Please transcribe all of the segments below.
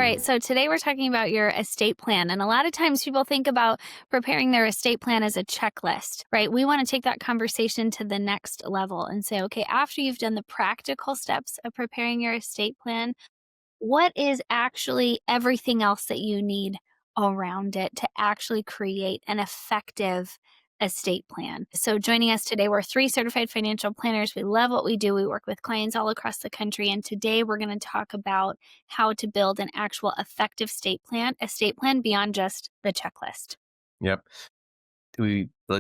right, so today we're talking about your estate plan. And a lot of times people think about preparing their estate plan as a checklist, right? We want to take that conversation to the next level and say, okay, after you've done the practical steps of preparing your estate plan, what is actually everything else that you need around it to actually create an effective estate plan? So joining us today, we're 3 certified financial planners. We love what we do. We work with clients all across the country. And today we're going to talk about how to build an actual effective estate plan beyond just the checklist. Yep.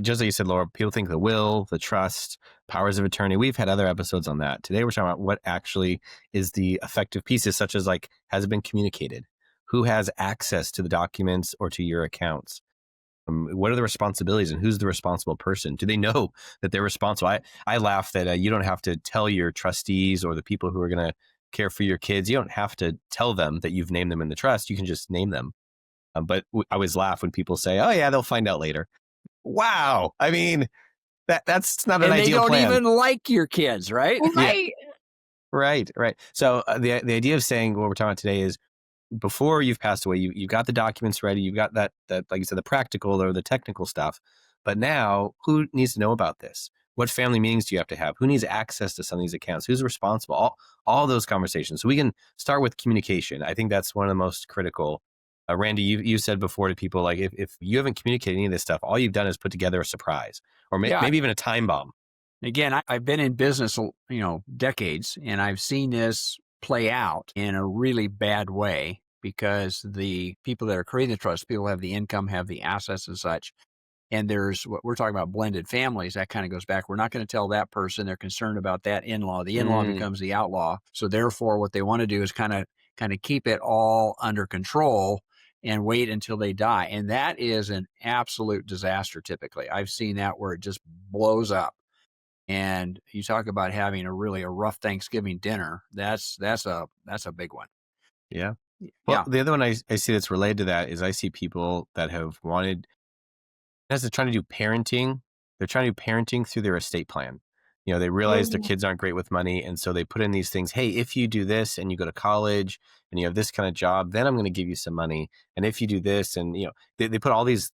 Just like you said, Laura, people think the will, the trust, powers of attorney. We've had other episodes on that. Today, we're talking about what actually is the effective pieces, such as like, has it been communicated? Who has access to the documents or to your accounts? What are the responsibilities and who's the responsible person? Do they know that they're responsible? I laugh that you don't have to tell your trustees or the people who are going to care for your kids. You don't have to tell them that you've named them in the trust. You can just name them. But I always laugh when people say, oh, yeah, they'll find out later. Wow. I mean, that's not an ideal plan. And they don't even like your kids, right? Right. Yeah. Right. So the idea of saying what we're talking about today is before you've passed away, you've got the documents ready. You've got that, like you said, the practical or the technical stuff. But now who needs to know about this? What family meetings do you have to have? Who needs access to some of these accounts? Who's responsible? All those conversations. So we can start with communication. I think that's one of the most critical. Randy, you said before to people, like, if you haven't communicated any of this stuff, all you've done is put together a surprise or maybe even a time bomb. Again, I've been in business, decades, and I've seen this play out in a really bad way because the people that are creating the trust, people have the income, have the assets and such. And there's what we're talking about, blended families. That kind of goes back. We're not going to tell that person. They're concerned about that in-law. The in-law becomes the outlaw. So therefore, what they want to do is kind of keep it all under control and wait until they die. And that is an absolute disaster typically. I've seen that where it just blows up. And you talk about having a rough Thanksgiving dinner. That's a big one. Yeah. Well, the other one I see that's related to that is I see people that have wanted, as they're trying to do parenting, they're trying to do parenting through their estate plan. They realize their kids aren't great with money. And so they put in these things. Hey, if you do this and you go to college and you have this kind of job, then I'm going to give you some money. And if you do this and, they put all these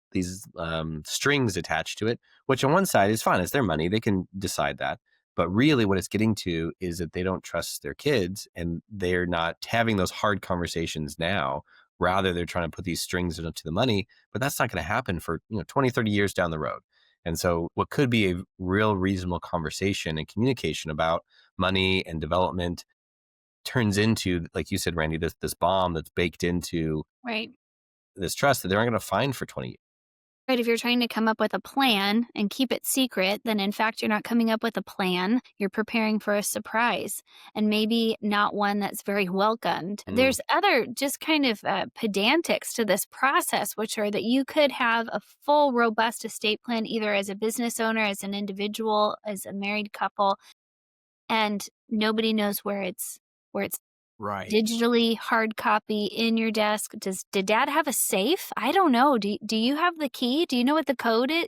strings attached to it, which on one side is fine. It's their money. They can decide that. But really what it's getting to is that they don't trust their kids and they're not having those hard conversations now. Rather, they're trying to put these strings into the money, but that's not going to happen for 20, 30 years down the road. And so what could be a real reasonable conversation and communication about money and development turns into, like you said, Randy, this bomb that's baked into this trust that they're not going to find for 20 years. Right. If you're trying to come up with a plan and keep it secret, then in fact, you're not coming up with a plan. You're preparing for a surprise and maybe not one that's very welcomed. There's other just kind of pedantics to this process, which are that you could have a full, robust estate plan, either as a business owner, as an individual, as a married couple, and nobody knows where it's right. Digitally, hard copy in your desk. Did dad have a safe? I don't know. Do you have the key? Do you know what the code is?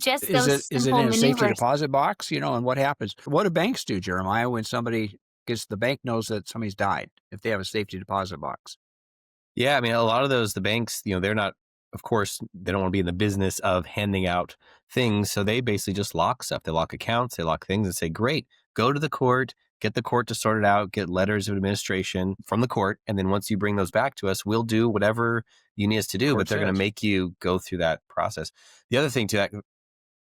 Just those is it simple in a safety maneuvers. deposit box? And what happens? What do banks do, Jeremiah, when somebody gets, the bank knows that somebody's died if they have a safety deposit box? Yeah. I mean, a lot of those, the banks, they're not, of course, they don't want to be in the business of handing out things. So they basically just lock stuff. They lock accounts, they lock things and say, great, go to the court, get the court to sort it out, get letters of administration from the court. And then once you bring those back to us, we'll do whatever you need us to do, but they're going to make you go through that process. The other thing to that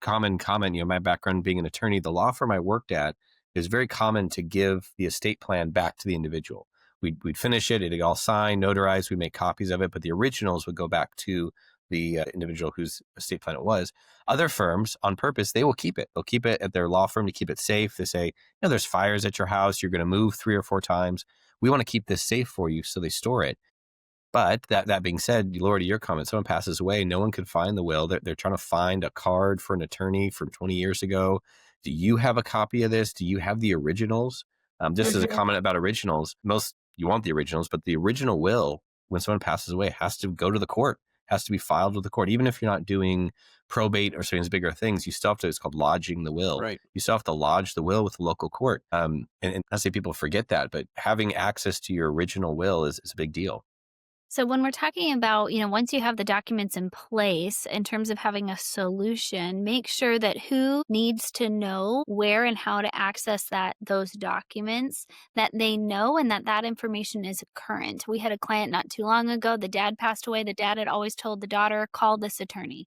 common comment, my background being an attorney, the law firm I worked at, is very common to give the estate plan back to the individual. We'd finish it, it'd all signed, notarized, we'd make copies of it, but the originals would go back to the individual whose estate plan it was. Other firms, on purpose, they will keep it. They'll keep it at their law firm to keep it safe. They say, there's fires at your house, you're going to move 3 or 4 times. We want to keep this safe for you, so they store it. But that being said, Laura, to your comment, someone passes away, no one could find the will. They're trying to find a card for an attorney from 20 years ago. Do you have a copy of this? Do you have the originals? Just as a comment about originals, you want the originals, but the original will, when someone passes away, has to go to the court, has to be filed with the court. Even if you're not doing probate or some of these bigger things, you still have to, it's called lodging the will. Right. You still have to lodge the will with the local court. And I say people forget that, but having access to your original will is a big deal. So when we're talking about, once you have the documents in place in terms of having a solution, make sure that who needs to know where and how to access those documents, that they know and that information is current. We had a client not too long ago, the dad passed away. The dad had always told the daughter, call this attorney.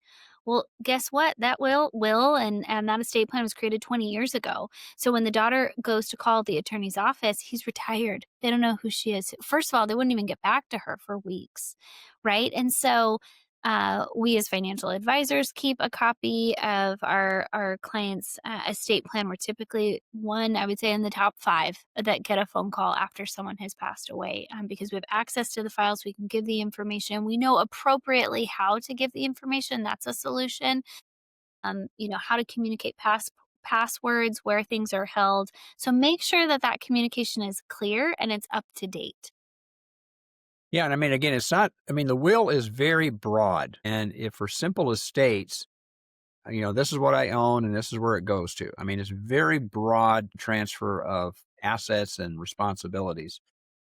Well, guess what? That will and that estate plan was created 20 years ago. So when the daughter goes to call the attorney's office, he's retired. They don't know who she is. First of all, they wouldn't even get back to her for weeks, right? And so we as financial advisors keep a copy of our client's estate plan. We're typically one, I would say, in the top 5 that get a phone call after someone has passed away, because we have access to the files. We can give the information. We know appropriately how to give the information. That's a solution. How to communicate passwords, where things are held. So make sure that communication is clear and it's up to date. Yeah, and I mean, again, it's not. I mean, the will is very broad, and if for simple estates, this is what I own and this is where it goes to. I mean, it's very broad transfer of assets and responsibilities.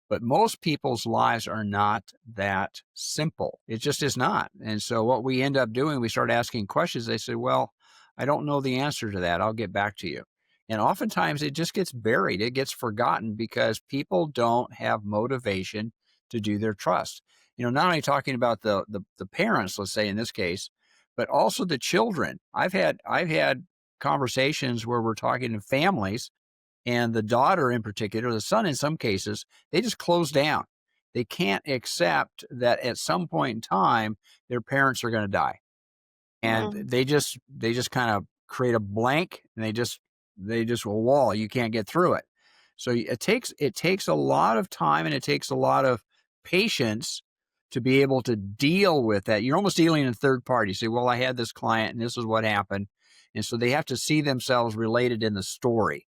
But most people's lives are not that simple. It just is not. And so what we end up doing, we start asking questions. They say, well, I don't know the answer to that. I'll get back to you. And oftentimes it just gets buried. It gets forgotten because people don't have motivation to do their trust. Not only talking about the parents, let's say in this case, but also the children. I've had conversations where we're talking to families, and the daughter in particular, the son in some cases, they just close down. They can't accept that at some point in time, their parents are going to die. And they just kind of create a blank, and they just a wall. You can't get through it. So it takes a lot of time, and it takes a lot of patience to be able to deal with that. You're almost dealing in third party. You say, well, I had this client and this is what happened. And so they have to see themselves related in the story.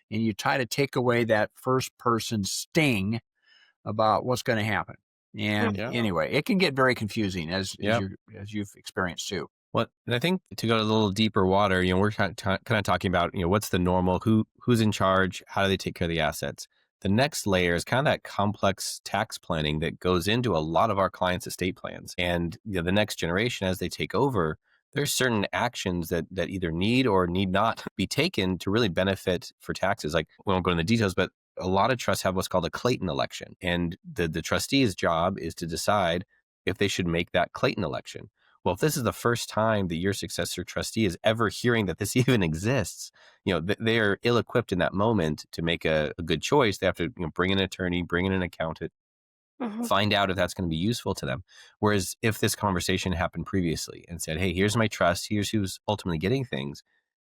And you try to take away that first person sting about what's going to happen. And anyway, it can get very confusing as you've experienced too. Well, and I think to go a little deeper water, we're kind of talking about, what's the normal, who's in charge, how do they take care of the assets? The next layer is kind of that complex tax planning that goes into a lot of our clients' estate plans. And the next generation, as they take over, there's certain actions that either need or need not be taken to really benefit for taxes. Like, we won't go into the details, but a lot of trusts have what's called a Clayton election. And the trustee's job is to decide if they should make that Clayton election. Well, if this is the first time that your successor trustee is ever hearing that this even exists, they are ill-equipped in that moment to make a good choice. They have to bring in an attorney, bring in an accountant, find out if that's going to be useful to them. Whereas if this conversation happened previously and said, hey, here's my trust, here's who's ultimately getting things.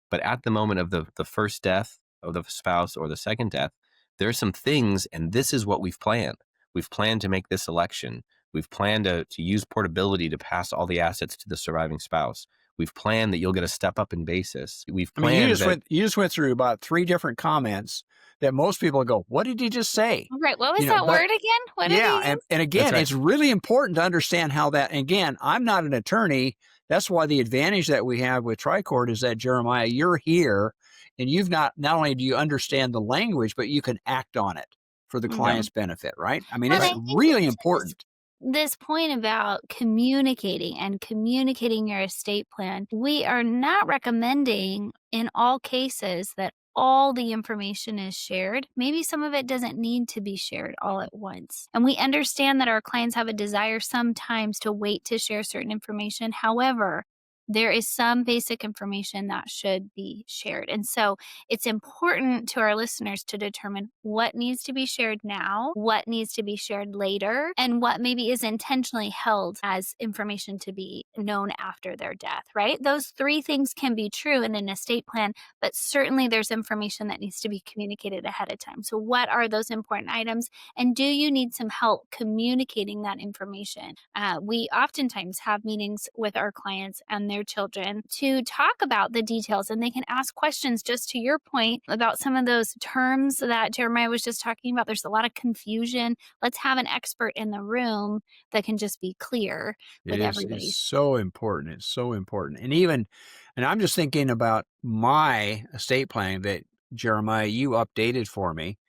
But at the moment of the first death of the spouse or the second death, there are some things, and this is what we've planned. We've planned to make this election. We've planned to use portability to pass all the assets to the surviving spouse. We've planned that you'll get a step up in basis. We've planned you just went through about 3 different comments that most people go, what did he just say? Right. What was that word again? What did he use? And again, it's really important to understand how that, again, I'm not an attorney. That's why the advantage that we have with Tricord is that, Jeremiah, you're here, and you've not only do you understand the language, but you can act on it for the client's benefit, right? I mean, it's really important. This point about communicating your estate plan, we are not recommending in all cases that all the information is shared. Maybe some of it doesn't need to be shared all at once. And we understand that our clients have a desire sometimes to wait to share certain information. However, there is some basic information that should be shared. And so it's important to our listeners to determine what needs to be shared now, what needs to be shared later, and what maybe is intentionally held as information to be known after their death, right? Those 3 things can be true in an estate plan, but certainly there's information that needs to be communicated ahead of time. So what are those important items? And do you need some help communicating that information? We oftentimes have meetings with our clients and their children to talk about the details, and they can ask questions, just to your point about some of those terms that Jeremiah was just talking about. There's a lot of confusion. Let's have an expert in the room that can just be clear with everybody. It's so important. It's so important. And I'm just thinking about my estate planning that, Jeremiah, you updated for me.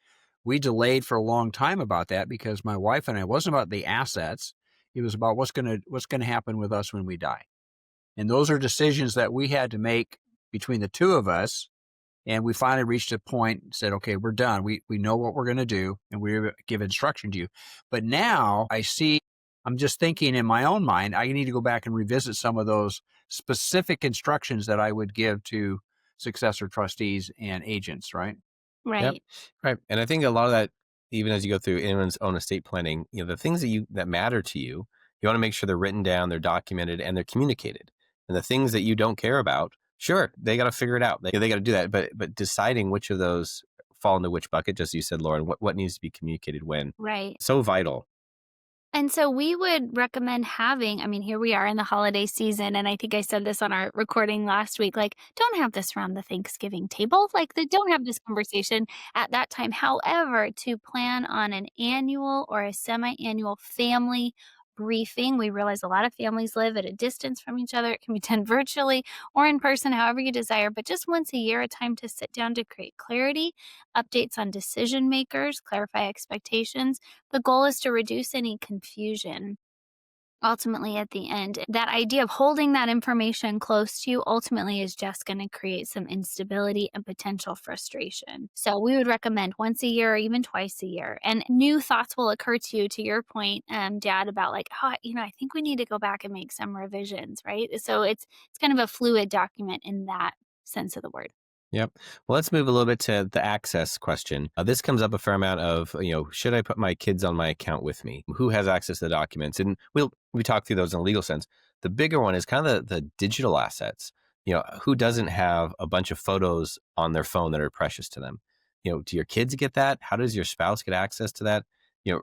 We delayed for a long time about that because my wife and I, it wasn't about the assets. It was about what's going to happen with us when we die. And those are decisions that we had to make between the two of us. And we finally reached a point and said, okay, we're done. We know what we're going to do, and we give instruction to you. But now I'm just thinking in my own mind, I need to go back and revisit some of those specific instructions that I would give to successor trustees and agents, right? Yep. Right. Right. And I think a lot of that, even as you go through anyone's own estate planning, the things that matter to you, you want to make sure they're written down, they're documented, and they're communicated. And the things that you don't care about, sure, they got to figure it out. They got to do that. But deciding which of those fall into which bucket, just as you said, Lauren, what needs to be communicated when, Right. so vital. And so we would recommend having, I mean, here we are in the holiday season, and I think I said this on our recording last week, like, don't have this around the Thanksgiving table. Like, don't have this conversation at that time. However, to plan on an annual or a semi-annual family briefing. We realize a lot of families live at a distance from each other. It can be done virtually or in person, however you desire, but just once a year, a time to sit down to create clarity, updates on decision makers, clarify expectations. The goal is to reduce any confusion. Ultimately, at the end, that idea of holding that information close to you ultimately is just going to create some instability and potential frustration. So, we would recommend once a year or even twice a year. And new thoughts will occur to you, to your point, Dad, about like, oh, I think we need to go back and make some revisions, right? So, it's kind of a fluid document in that sense of the word. Yep. Well, let's move a little bit to the access question. This comes up a fair amount of, should I put my kids on my account with me? Who has access to the documents? And we talk through those in a legal sense. The bigger one is kind of the digital assets. Who doesn't have a bunch of photos on their phone that are precious to them? Do your kids get that? How does your spouse get access to that?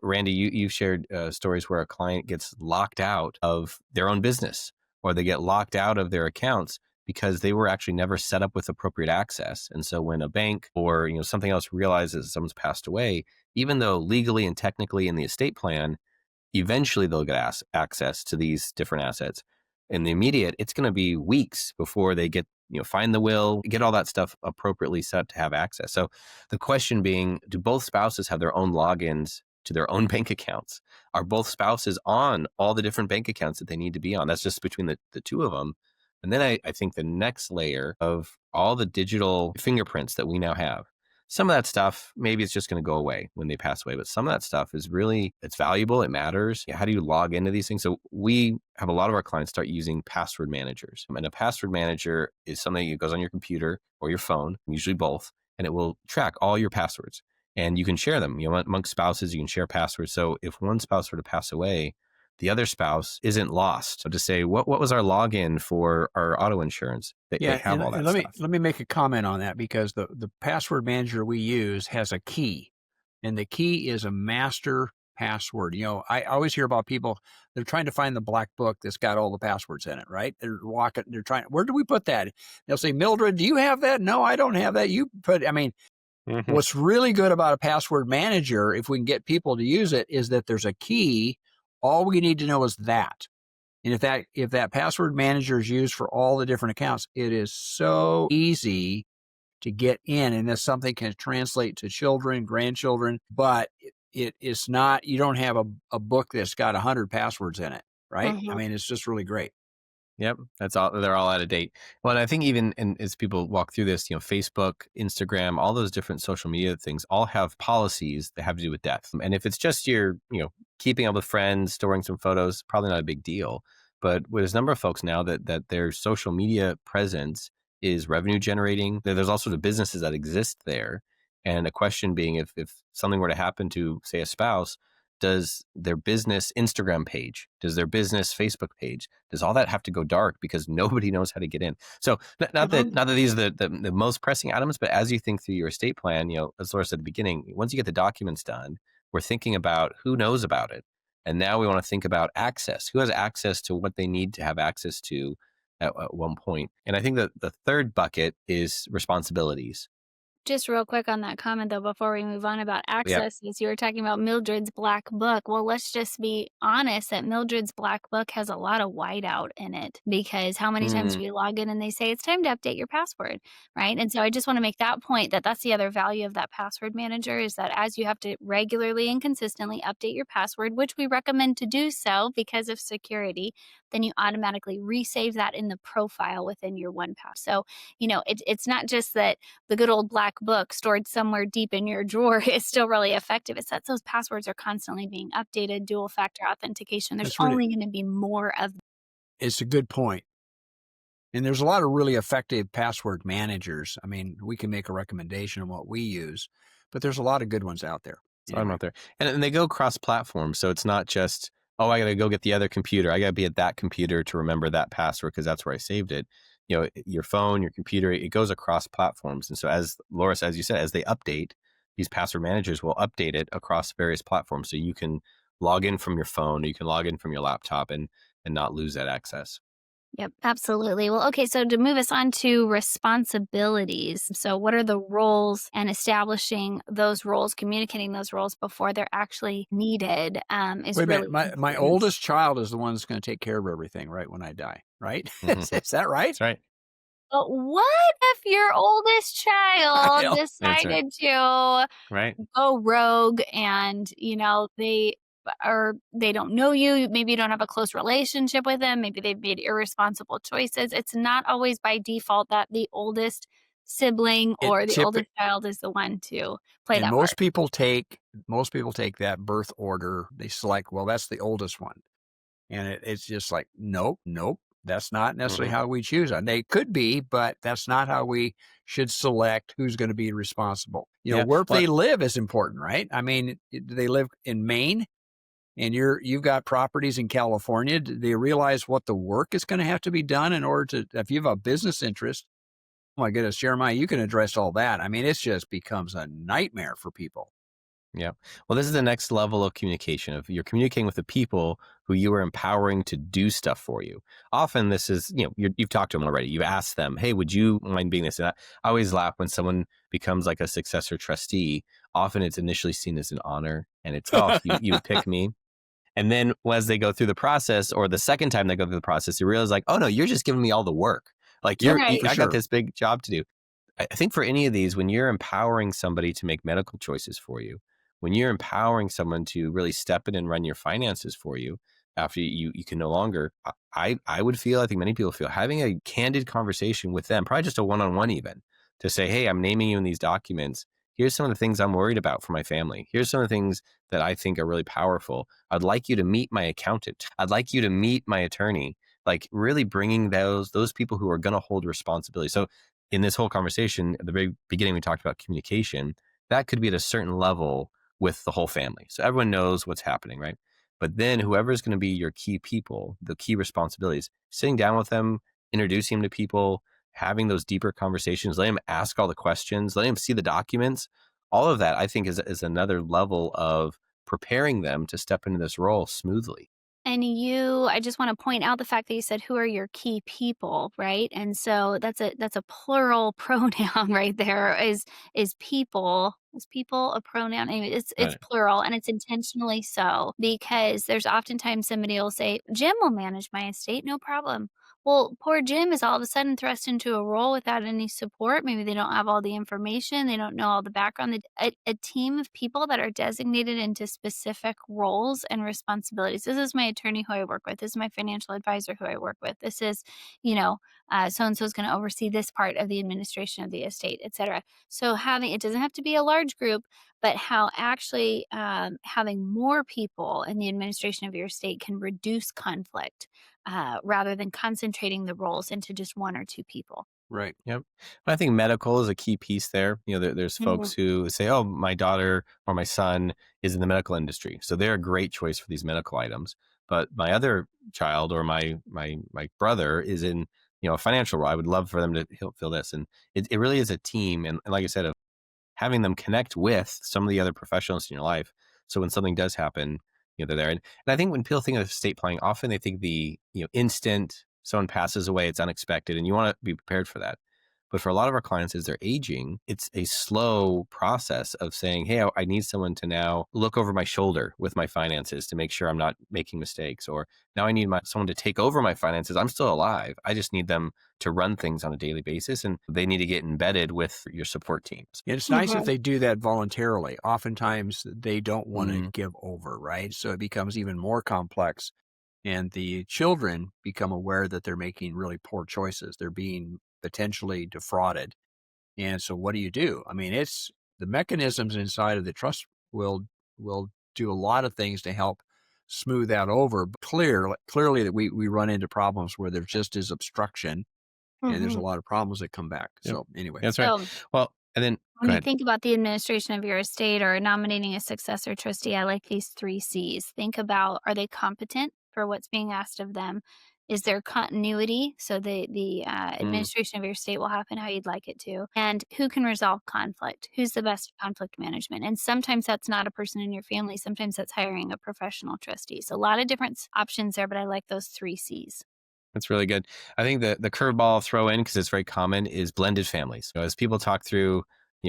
Randy, you've shared stories where a client gets locked out of their own business, or they get locked out of their accounts because they were actually never set up with appropriate access. And so when a bank or something else realizes someone's passed away, even though legally and technically in the estate plan, eventually they'll get access to these different assets. In the immediate, it's going to be weeks before they get, find the will, get all that stuff appropriately set up to have access. So the question being, do both spouses have their own logins to their own bank accounts? Are both spouses on all the different bank accounts that they need to be on? That's just between the two of them. And then I think the next layer of all the digital fingerprints that we now have, some of that stuff, maybe it's just going to go away when they pass away, but some of that stuff is really, it's valuable, it matters. How do you log into these things? So we have a lot of our clients start using password managers. And a password manager is something that goes on your computer or your phone, usually both, and it will track all your passwords. And you can share them, amongst spouses, you can share passwords. So if one spouse were to pass away, the other spouse isn't lost. So to say, what was our login for our auto insurance? They have all that stuff. Let me make a comment on that, because the password manager we use has a key, and the key is a master password. I always hear about people, they're trying to find the black book that's got all the passwords in it, right? They're trying, where do we put that? They'll say, Mildred, do you have that? No, I don't have that. What's really good about a password manager, if we can get people to use it, is that there's a key. All we need to know is that. And if that password manager is used for all the different accounts, it is so easy to get in. And this something can translate to children, grandchildren, but it is not, you don't have a book that's got 100 passwords in it, right? Mhm. It's just really great. Yep, that's all. They're all out of date. Well, and I think even as people walk through this, Facebook, Instagram, all those different social media things all have policies that have to do with death. And if it's just your, keeping up with friends, storing some photos, probably not a big deal. But there's a number of folks now that their social media presence is revenue generating. There's all sorts of businesses that exist there. And a question being, if something were to happen to, say, a spouse, does their business Instagram page, does their business Facebook page, does all that have to go dark because nobody knows how to get in? So not that these are the most pressing items, but as you think through your estate plan, as Laura said at the beginning, once you get the documents done, we're thinking about who knows about it. And now we want to think about access. Who has access to what they need to have access to at one point? And I think that the third bucket is responsibilities. Just real quick on that comment, though, before we move on about Yeah. access, is you were talking about Mildred's Black Book. Well, let's just be honest that Mildred's Black Book has a lot of whiteout in it because how many times Mm, do we log in and they say it's time to update your password, right? And so I just want to make that point that that's the other value of that password manager is that as you have to regularly and consistently update your password, which we recommend to do so because of security, then you automatically resave that in the profile within your 1Pass. So, it's not just that the good old black book stored somewhere deep in your drawer is still really effective. It's that those passwords are constantly being updated, dual factor authentication. There's That's really, only going to be more of it's a good point. And there's a lot of really effective password managers. I mean, we can make a recommendation on what we use, but there's a lot of good ones out there. so I'm Anyway, out there. And they go cross-platform. So it's not just, oh, I got to go get the other computer. I got to be at that computer to remember that password because that's where I saved it. Your phone, your computer, it goes across platforms. And so as Laura, as you said, as they update, these password managers will update it across various platforms. So you can log in from your phone, or you can log in from your laptop and not lose that access. Yep, absolutely. Well, okay, so to move us on to responsibilities. So, what are the roles and establishing those roles, communicating those roles before they're actually needed is wait a minute. really My important. oldest child is the one that's going to take care of everything right when I die, right? Hmm. Is that right? That's right. But what if your oldest I child know. That's right. decided to Right. go rogue and, they don't know you, maybe you don't have a close relationship with them, maybe they've made irresponsible choices. It's not always by default that the oldest sibling It or the typically, oldest child is the one to play and that part. most people take that birth order. They select, well, that's the oldest one. And it's just like, nope, nope. That's not necessarily Hmm. how we choose. And they could be, but that's not how we should select who's going to be responsible. Yeah. Where Well, they live is important, right? I mean, do they live in Maine and you've got properties in California? Do they realize what the work is going to have to be done in order to, if you have a business interest? Oh my goodness, Jeremiah, you can address all that. I mean, it just becomes a nightmare for people. yeah. Well, this is the next level of communication. Of you're communicating with the people who you are empowering to do stuff for you. Often, this is you've talked to them already. You've asked them, "Hey, would you mind being this?" And I always laugh when someone becomes like a successor trustee. Often, it's initially seen as an honor, and it's oh, you would pick me. And then as they go through the process, or the second time they go through the process, you realize like, oh no, you're just giving me all the work. Like Yep, for I got sure. this big job to do. I think for any of these, when you're empowering somebody to make medical choices for you, when you're empowering someone to really step in and run your finances for you, after you can no longer, I would feel, I think many people feel, having a candid conversation with them, probably just a one-on-one even, to say, hey, I'm naming you in these documents. Here's some of the things I'm worried about for my family. Here's some of the things that I think are really powerful. I'd like you to meet my accountant. I'd like you to meet my attorney. Like really bringing those people who are going to hold responsibility. So in this whole conversation, at the very beginning, we talked about communication. That could be at a certain level with the whole family. So everyone knows what's happening, right? But then whoever is going to be your key people, the key responsibilities, sitting down with them, introducing them to people, having those deeper conversations, letting them ask all the questions, letting them see the documents, all of that, I think, is another level of preparing them to step into this role smoothly. And I just want to point out the fact that you said, who are your key people, right? And so that's a plural pronoun right there is people. Is people a pronoun? Anyway, it's Right. plural and it's intentionally so because there's oftentimes somebody will say, Jim will manage my estate, no problem. Well, poor Jim is all of a sudden thrust into a role without any support. Maybe they don't have all the information. They don't know all the background. A team of people that are designated into specific roles and responsibilities. This is my attorney who I work with. This is my financial advisor who I work with. This is, so and so is going to oversee this part of the administration of the estate, etc. So it doesn't have to be a large group, but how actually having more people in the administration of your estate can reduce conflict rather than concentrating the roles into just one or two people. Right. Yep. I think medical is a key piece there. There's folks Mhm. who say, "Oh, my daughter or my son is in the medical industry, so they're a great choice for these medical items." But my other child or my brother is in a financial role. I would love for them to fill this, and it really is a team. And like I said, of having them connect with some of the other professionals in your life, so when something does happen, they're there. And I think when people think of estate planning, often they think the instant someone passes away, it's unexpected, and you want to be prepared for that. But for a lot of our clients, as they're aging, it's a slow process of saying, hey, I need someone to now look over my shoulder with my finances to make sure I'm not making mistakes. Or now I need someone to take over my finances. I'm still alive. I just need them to run things on a daily basis, and they need to get embedded with your support teams. And it's nice if they do that voluntarily. Oftentimes they don't want to Mhm. give over, right? So it becomes even more complex. And the children become aware that they're making really poor choices. They're being potentially defrauded. And so what do? I mean, it's the mechanisms inside of the trust will do a lot of things to help smooth that over. But clearly that we run into problems where there just is obstruction and there's a lot of problems that come back. Yep. So anyway. That's right. So Well, and then go when you ahead. think about the administration of your estate or nominating a successor trustee, I like these 3 C's. Think about, are they competent for what's being asked of them? Is there continuity? So the administration of your estate will happen how you'd like it to. And who can resolve conflict? Who's the best at conflict management? And sometimes that's not a person in your family. Sometimes that's hiring a professional trustee. So a lot of different options there, but I like those 3 C's. That's really good. I think the curveball I'll throw in, because it's very common, is blended families. As people talk through,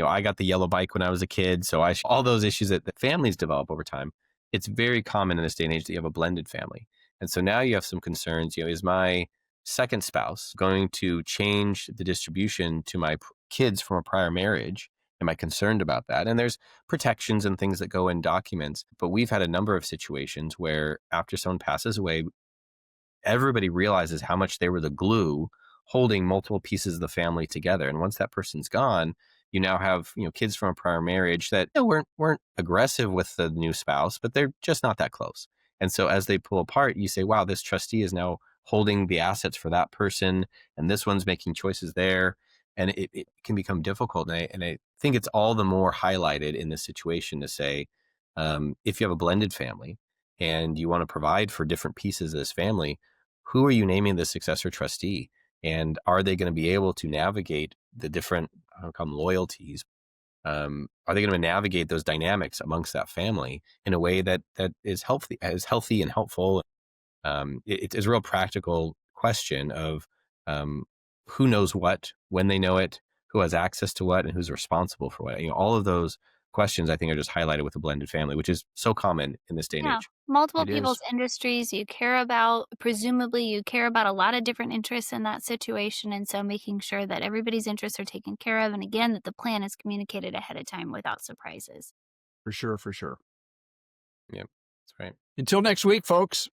I got the yellow bike when I was a kid, so all those issues that families develop over time. It's very common in this day and age that you have a blended family, and so now you have some concerns. Is my second spouse going to change the distribution to my kids from a prior marriage? Am I concerned about that? And there's protections and things that go in documents, but we've had a number of situations where after someone passes away, everybody realizes how much they were the glue holding multiple pieces of the family together. And once that person's gone, you now have, kids from a prior marriage that weren't aggressive with the new spouse, but they're just not that close. And so as they pull apart, you say, wow, this trustee is now holding the assets for that person, and this one's making choices there. And it can become difficult. And I think it's all the more highlighted in this situation to say, if you have a blended family and you want to provide for different pieces of this family, who are you naming the successor trustee? And are they going to be able to navigate the different, I don't call them loyalties? Are they going to navigate those dynamics amongst that family in a way that is healthy and helpful? It's a real practical question of who knows what, when they know it, who has access to what, and who's responsible for what. All of those questions I think are just highlighted with a blended family, which is so common in this day and Yeah. age. Multiple It people's is. industries you care about, presumably you care about a lot of different interests in that situation. And so making sure that everybody's interests are taken care of. And again, that the plan is communicated ahead of time without surprises. For sure, for sure. Yep, that's right. Until next week, folks,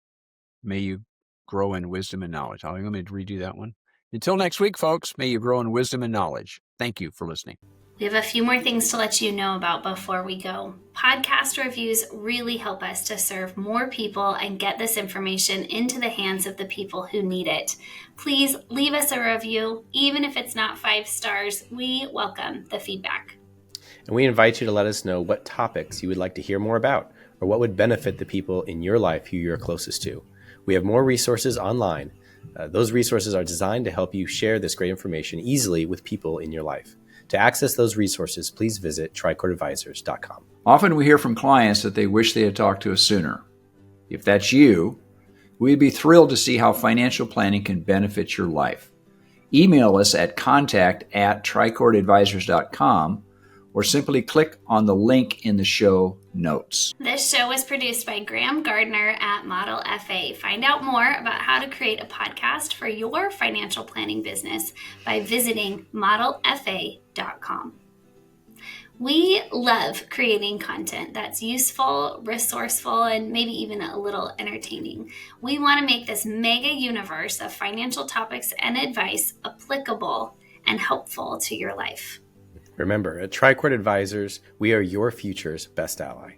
may you grow in wisdom and knowledge. I'm going to redo that one. Until next week, folks, may you grow in wisdom and knowledge. Thank you for listening. We have a few more things to let you know about before we go. Podcast reviews really help us to serve more people and get this information into the hands of the people who need it. Please leave us a review. Even if it's not 5 stars, we welcome the feedback. And we invite you to let us know what topics you would like to hear more about, or what would benefit the people in your life who you're closest to. We have more resources online. Those resources are designed to help you share this great information easily with people in your life. To access those resources, please visit tricoreadvisors.com. Often we hear from clients that they wish they had talked to us sooner. If that's you, we'd be thrilled to see how financial planning can benefit your life. Email us at contact@tricoreadvisors.com or simply click on the link in the show notes. This show was produced by Graham Gardner at Model FA. Find out more about how to create a podcast for your financial planning business by visiting modelfa.com. We love creating content that's useful, resourceful, and maybe even a little entertaining. We want to make this mega universe of financial topics and advice applicable and helpful to your life. Remember, at Tricord Advisors, we are your future's best ally.